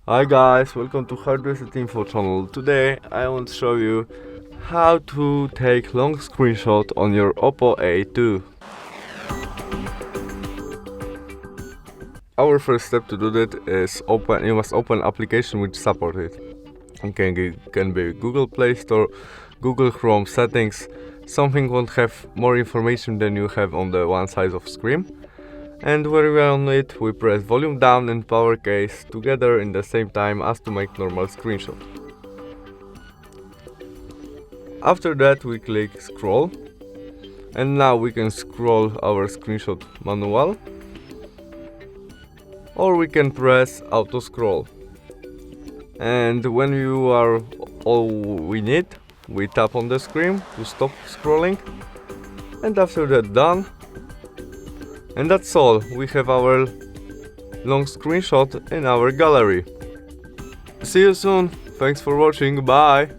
Hi guys, welcome to Hardware Info channel. Today I want to show you how to take long screenshot on your OPPO A2. Our first step to do that is you must open application which support it. It can be Google Play Store, Google Chrome settings. Something won't have more information than you have on the one side of screen. And when we are on it, we press volume down and power case together in the same time as to make normal screenshot. After that we click scroll, and now we can scroll our screenshot manual, or we can press auto scroll. And when you are all we need, we tap on the screen to stop scrolling, and after that done. And that's all, we have our long screenshot in our gallery. See you soon, thanks for watching, bye!